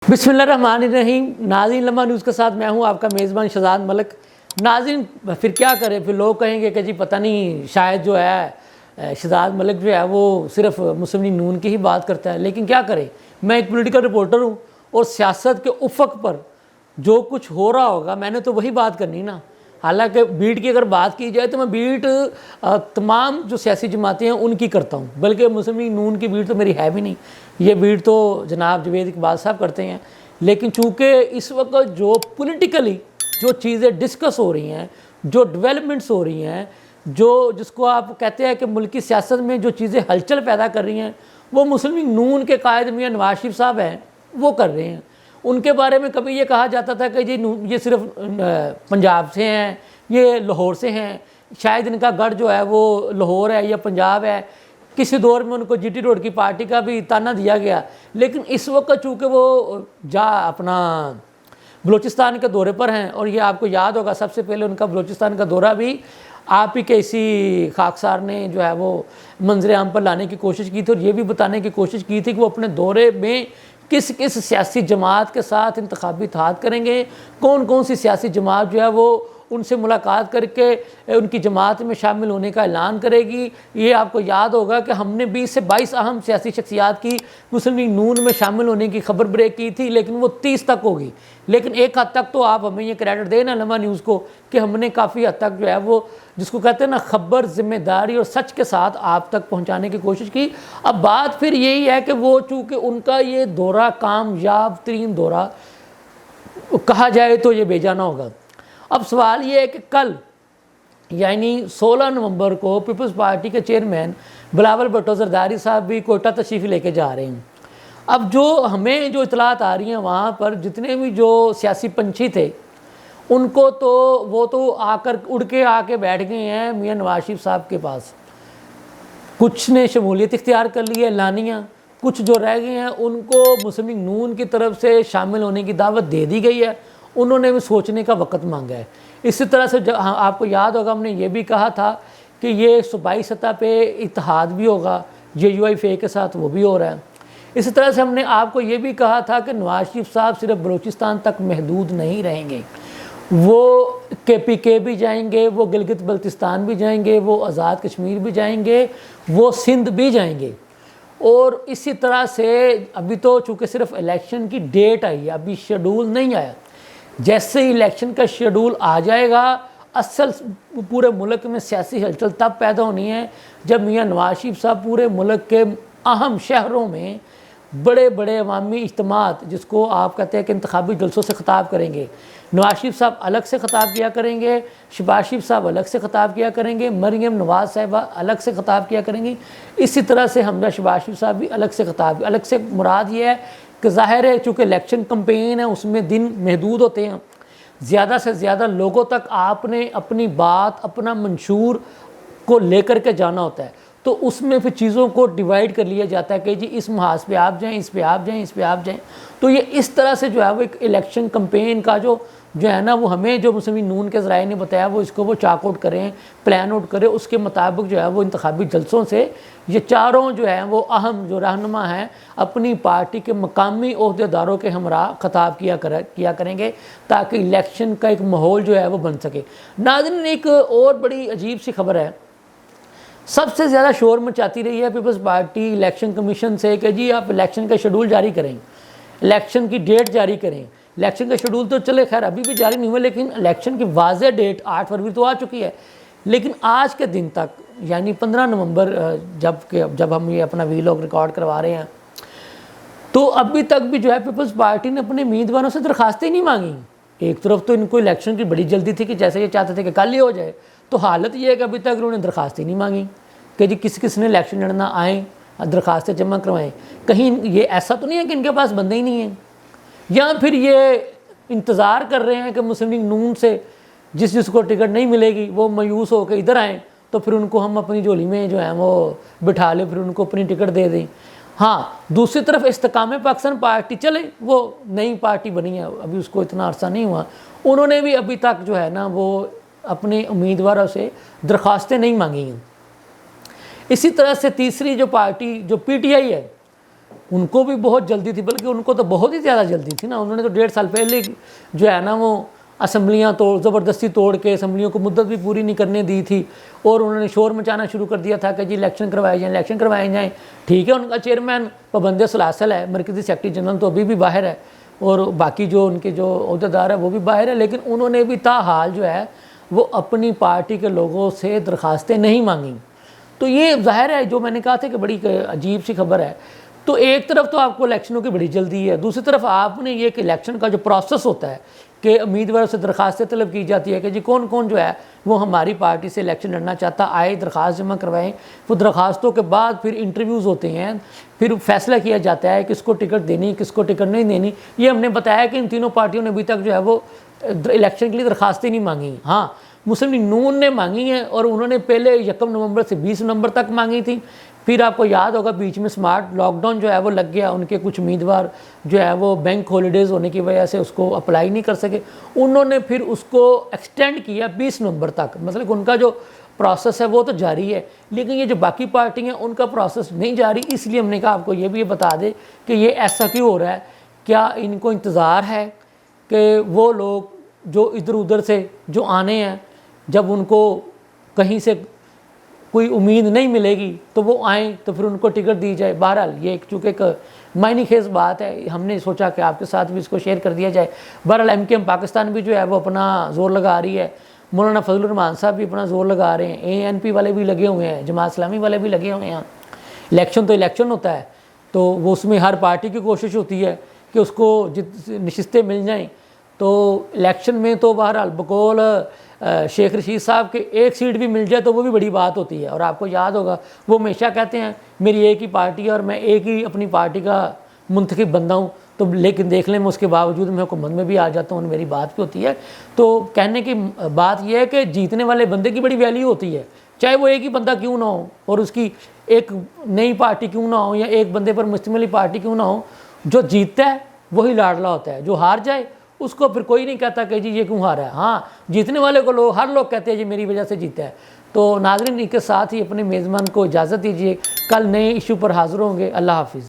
बिस्मिल्लाहिर्रहमानिर्रहीम। नाज़रीन, लम्हा न्यूज़ के साथ मैं हूं आपका मेज़बान शहजाद मलिक। नाज़रीन, फिर क्या करें, फिर लोग कहेंगे कि जी पता नहीं शायद जो है शहजाद मलिक जो है वो सिर्फ मुस्लिम लीग नून की ही बात करता है। लेकिन क्या करें, मैं एक पॉलिटिकल रिपोर्टर हूँ और सियासत के उफ़क़ पर जो कुछ हो रहा होगा मैंने तो वही बात करनी ना। हालांकि बीट की अगर बात की जाए तो मैं बीट तमाम जो सियासी जमातें हैं उनकी करता हूँ, बल्कि मुस्लिम लीग नून की बीट तो मेरी है भी नहीं। ये बीट तो जनाब जवेद इकबाल साहब करते हैं। लेकिन चूँकि इस वक्त जो पॉलिटिकली जो चीज़ें डिस्कस हो रही हैं, जो डेवलपमेंट्स हो रही हैं, जो जिसको आप कहते हैं कि मुल्की सियासत में जो चीज़ें हलचल पैदा कर रही हैं, वो मुस्लिम लीग नून के कायद मियां नवाज शरीफ साहब हैं, वो कर रहे हैं। उनके बारे में कभी ये कहा जाता था कि ये सिर्फ पंजाब से हैं, ये लाहौर से हैं, शायद इनका गढ़ जो है वो लाहौर है या पंजाब है। किसी दौर में उनको जीटी रोड की पार्टी का भी ताना दिया गया। लेकिन इस वक्त चूँकि वो अपना बलूचिस्तान के दौरे पर हैं, और ये आपको याद होगा सबसे पहले उनका बलूचिस्तान का दौरा भी आप ही के इसी खाकसार ने जो है वो मंजर आम पर लाने की कोशिश की थी, और ये भी बताने की कोशिश की थी कि वो अपने दौरे में किस किस सियासी जमात के साथ इंतखाबी इत्तेहाद करेंगे, कौन कौन सी सियासी जमात जो है वो उनसे मुलाकात करके उनकी जमात में शामिल होने का ऐलान करेगी। ये आपको याद होगा कि हमने 20 से 22 अहम सियासी शख्सियात की मुस्लिम लीग नून में शामिल होने की खबर ब्रेक की थी, लेकिन वो 30 तक होगी। लेकिन एक हद तक तो आप हमें ये क्रेडिट देना लम्हा न्यूज़ को कि हमने काफ़ी हद तक जो है वो जिसको कहते हैं ना खबर जिम्मेदारी और सच के साथ आप तक पहुंचाने की कोशिश की। अब बात फिर यही है कि वो चूँकि उनका ये दौरा कामयाब तरीन दौरा कहा जाए तो ये बेजाना होगा। अब सवाल ये है कि कल यानी 16 नवंबर को पीपल्स पार्टी के चेयरमैन बिलावल भुट्टो जरदारी साहब भी कोयटा तशरीफ़ लेके जा रहे हैं। अब जो हमें जो इतलात आ रही हैं वहाँ पर जितने भी जो सियासी पंछी थे उनको तो वो तो आकर उड़ के आके बैठ गए हैं मियां नवाज शरीफ साहब के पास। कुछ ने शमूलियत इख्तियार कर ली है लानिया, कुछ जो रह गए हैं उनको मुस्लिम लीग नून की तरफ से शामिल होने की दावत दे दी गई है। उन्होंने भी सोचने का वक्त मांगा है। इसी तरह से आपको याद होगा हमने ये भी कहा था कि ये सूबाई सतह पे इत्तेहाद भी होगा, JUIFA के साथ वो भी हो रहा है। इसी तरह से हमने आपको ये भी कहा था कि नवाज शरीफ साहब सिर्फ बलूचिस्तान तक महदूद नहीं रहेंगे, वो KPK भी जाएंगे, वो गिलगित बल्तिस्तान भी जाएंगे, वो आज़ाद कश्मीर भी जाएंगे, वो सिंध भी जाएंगे। और इसी तरह से अभी तो चूँकि सिर्फ इलेक्शन की डेट आई है, अभी शेड्यूल नहीं आया। जैसे ही इलेक्शन का शेड्यूल आ जाएगा असल पूरे मुल्क में सियासी हलचल तब पैदा होनी है जब मियां नवाज शरीफ साहब पूरे मुल्क के अहम शहरों में बड़े बड़े अवामी इज्तिमात जिसको आप कहते हैं कि इंतखाबी जलसों से ख़िताब करेंगे। नवाज शरीफ साहब अलग से ख़िताब किया करेंगे, शहबाज शरीफ साहब अलग से ख़िताब किया करेंगे, मरियम नवाज साहिबा अलग से ख़िताब किया करेंगी। इसी तरह से हमजा शहबाज शरीफ साहब भी अलग से ख़िताब। अलग से मुराद ये है कि ज़ाहिर है चूँकि इलेक्शन कंपेन है उसमें दिन महदूद होते हैं, ज़्यादा से ज़्यादा लोगों तक आपने अपनी बात अपना मंशूर को लेकर के जाना होता है। तो उसमें फिर चीज़ों को डिवाइड कर लिया जाता है कि जी इस महाज पे आप जाएं, इस पे आप जाएं, इस पे आप जाएं। तो ये इस तरह से जो है वो एक इलेक्शन कंपेन का जो है ना वो हमें जो मुस्लिम लीग नून के ज़राए ने बताया वो इसको वो चाक आउट करें, प्लान आउट करें, उसके मुताबिक जो है वो इंतखाबी जलसों से ये चारों जो है वो अहम जो रहनुमा हैं अपनी पार्टी के मकामी ओहदेदारों के हमरा खिताब किया करेंगे ताकि इलेक्शन का एक माहौल जो है वो बन सके। नाज़रीन, एक और बड़ी अजीब सी खबर है, सबसे ज़्यादा शोर मचाती रही है पीपल्स पार्टी इलेक्शन कमीशन से कि जी आप इलेक्शन का शेड्यूल जारी करें, इलेक्शन की डेट जारी करें। इलेक्शन का शेड्यूल तो चले खैर अभी भी जारी नहीं हुआ, लेकिन इलेक्शन की वाज़ेह डेट 8 फरवरी तो आ चुकी है। लेकिन आज के दिन तक यानी 15 नवंबर जब हम ये अपना वीलॉग रिकॉर्ड करवा रहे हैं तो अभी तक भी जो है पीपल्स पार्टी ने अपने उम्मीदवारों से दरखास्तें नहीं मांगी। एक तरफ तो इनको इलेक्शन की बड़ी जल्दी थी कि जैसे ये चाहते थे कि कल ही हो जाए, तो हालत ये है कि अभी तक उन्होंने दरखास्तें नहीं मांगी कि जी किस ने इलेक्शन लड़ना आएँ, दरखास्तें जमा करवाएँ। कहीं ये ऐसा तो नहीं है कि इनके पास बंदे ही नहीं हैं, या फिर ये इंतज़ार कर रहे हैं कि मुस्लिम लीग नून से जिसको टिकट नहीं मिलेगी वो मायूस होकर इधर आएँ तो फिर उनको हम अपनी झोली में जो है वो बिठा लें, फिर उनको अपनी टिकट दे दें। हाँ, दूसरी तरफ इस्तेकाम पाकिस्तान पार्टी चले, वो नई पार्टी बनी है, अभी उसको इतना अरसा नहीं हुआ, उन्होंने भी अभी तक जो है ना वो अपने उम्मीदवारों से दरख्वास्तें नहीं मांगी हैं। इसी तरह से तीसरी जो पार्टी जो PTI है उनको भी बहुत जल्दी थी, बल्कि उनको तो बहुत ही ज़्यादा जल्दी थी ना। उन्होंने तो 1.5 साल पहले जो है ना वो असम्बलियाँ ज़बरदस्ती तोड़ के असम्बलियों को मुद्दत भी पूरी नहीं करने दी थी, और उन्होंने शोर मचाना शुरू कर दिया था कि जी इलेक्शन करवाए जाएँ, इलेक्शन करवाए जाएँ। ठीक है, उनका चेयरमैन पाबंद सलासल है, मरकज़ी सेक्रेटरी जनरल तो अभी भी बाहर है, और बाकी जो उनके जो अहदेदार है वो भी बाहर है, लेकिन उन्होंने भी ताहाल जो है वो अपनी पार्टी के लोगों से दरख्वास्तें नहीं मांगी। तो ये ज़ाहिर है, जो मैंने कहा था कि बड़ी अजीब सी खबर है। तो एक तरफ तो आपको इलेक्शनों की बड़ी जल्दी है, दूसरी तरफ आपने ये कि इलेक्शन का जो प्रोसेस होता है कि उम्मीदवारों से दरख्वास्तें तलब की जाती है कि जी कौन कौन जो है वो हमारी पार्टी से इलेक्शन लड़ना चाहता, आए दरख्वास्त जमा करवाएं। वो दरख्वास्तों के बाद फिर इंटरव्यूज़ होते हैं, फिर फैसला किया जाता है किसको टिकट देनी, किसको टिकट नहीं देनी। ये हमने बताया कि इन तीनों पार्टियों ने अभी तक जो है वो इलेक्शन के लिए दरख्वास्तें नहीं मांगी। हाँ, मुस्लिम लीग नून ने मांगी हैं, और उन्होंने पहले 1 नवंबर से 20 नवंबर तक मांगी थी। फिर आपको याद होगा बीच में स्मार्ट लॉकडाउन जो है वो लग गया, उनके कुछ उम्मीदवार जो है वो बैंक हॉलीडेज़ होने की वजह से उसको अप्लाई नहीं कर सके। उन्होंने फिर उसको एक्सटेंड किया 20 नवंबर तक। मतलब उनका जो प्रोसेस है वो तो जारी है, लेकिन ये जो बाकी पार्टी हैं उनका प्रोसेस नहीं जारी। इसलिए हमने कहा आपको ये भी बता दें कि ये ऐसा क्यों हो रहा है। क्या इनको इंतज़ार है कि वो लोग जो इधर उधर से जो आने हैं, जब उनको कहीं से कोई उम्मीद नहीं मिलेगी तो वो आएँ तो फिर उनको टिकट दी जाए। बहरहाल ये चूँकि एक मायने खेज बात है, हमने सोचा कि आपके साथ भी इसको शेयर कर दिया जाए। बहरहाल MKM पाकिस्तान भी जो है वो अपना ज़ोर लगा रही है, मौलाना फजलुर रहमान साहब भी अपना ज़ोर लगा रहे हैं, ANP वाले भी लगे हुए हैं, जमात इस्लामी वाले भी लगे हुए हैं। इलेक्शन तो इलेक्शन होता है, तो वो उसमें हर पार्टी की कोशिश होती है कि उसको नशिस्तें मिल जाएँ। तो इलेक्शन में तो बहरहाल बकौल शेख रशीद साहब के एक सीट भी मिल जाए तो वो भी बड़ी बात होती है। और आपको याद होगा वो हमेशा कहते हैं मेरी एक ही पार्टी है और मैं एक ही अपनी पार्टी का मुंतखब बंदा हूँ, तो लेकिन देख लें मैं उसके बावजूद मैं हुकूमत में भी आ जाता हूँ और मेरी बात भी होती है। तो कहने की बात यह है कि जीतने वाले बंदे की बड़ी वैल्यू होती है, चाहे वो एक ही बंदा क्यों ना हो और उसकी एक नई पार्टी क्यों ना हो या एक बंदे पर मुश्तमिल पार्टी क्यों ना हो। जो जीतता है वही लाडला होता है, जो हार जाए उसको फिर कोई नहीं कहता कि जी ये क्यों हारा है। हाँ, जीतने वाले को हर लोग कहते हैं जी मेरी वजह से जीता है। तो नाज़रीन, इनके साथ ही अपने मेज़बान को इजाज़त दीजिए, कल नए इशू पर हाज़िर होंगे। अल्लाह हाफिज़।